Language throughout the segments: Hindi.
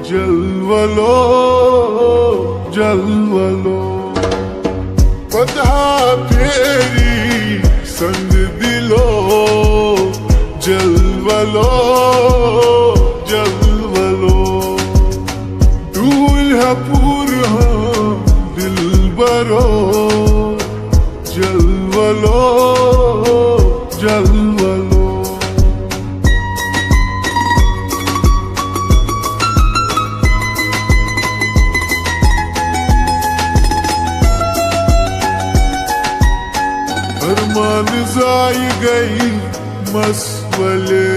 जलवलो जलवलो पता फेरी संग दिलो जलवलो जलवलो दूल्हापुर दिल बरो जलवलो जलवलो अरमान जाई गई मसवले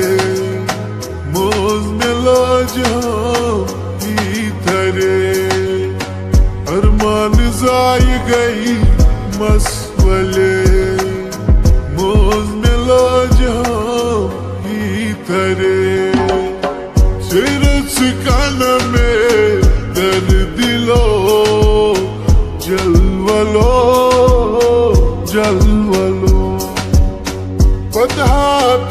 मोज मिला जहाँ ही थरे अरमान जाई गई मसवले मोज मिला जहाँ ही थरे सिरस कान में दर्द दिलो जलवलो जलवलो पता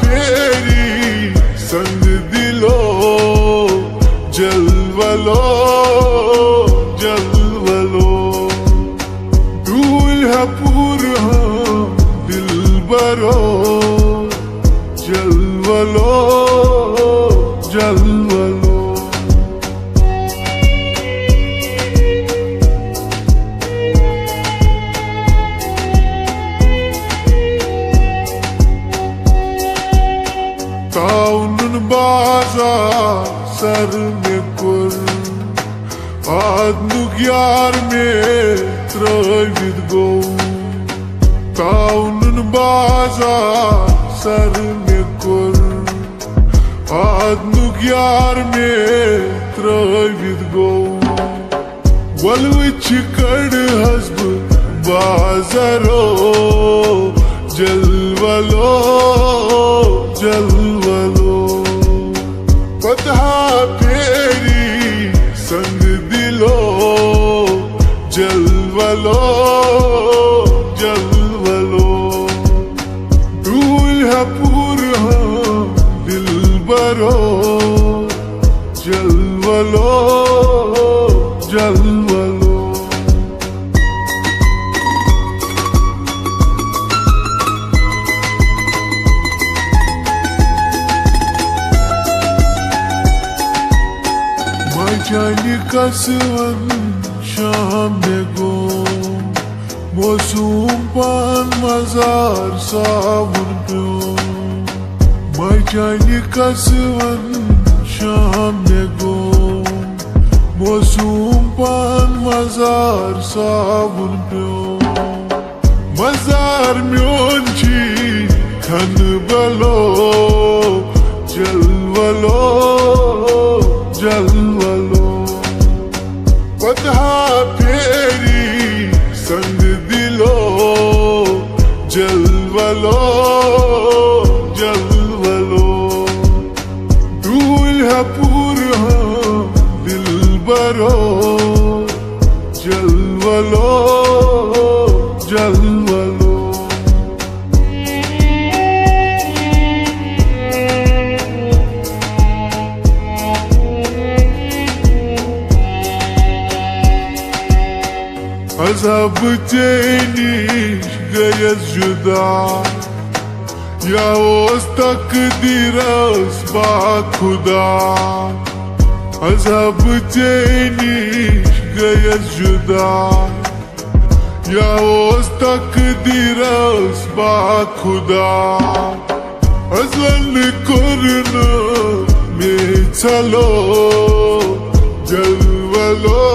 फेरी संग दिलो जलवलो जलवलो दूल्हापुर दिल बरो जलवलो जलवलो ताउन बाजार सर में कुर आदनुक यार में त्रविद गो ताउन बाजार सर में कुर आदनुक यार में त्रविद गो वलवच कड़ हस्ब बाजारो जलवलो जलवलो पता फेरी संग दिलो जलवलो जलवलो दूल्हापुर दिल बरो जलवलो जलवलो Maçani kasvan şam nego Mosum pan mazar savun pyo Maçani kasvan şam nego Mosum pan mazar savun pyo Mazar myonchi khan balo जलवलो जलवलो पता फेरी संग दिलो जलवलो जलवलो दूल्हापुर दिल बरो जलवलो जलवलो अज़ब चैनिश गयस जुदा या ओस तकदीरस बा खुदा अज़ब चैनिश गयस जुदा या ओस तकदीरस बा खुदा अज़ल कुरन में चलो जलवलो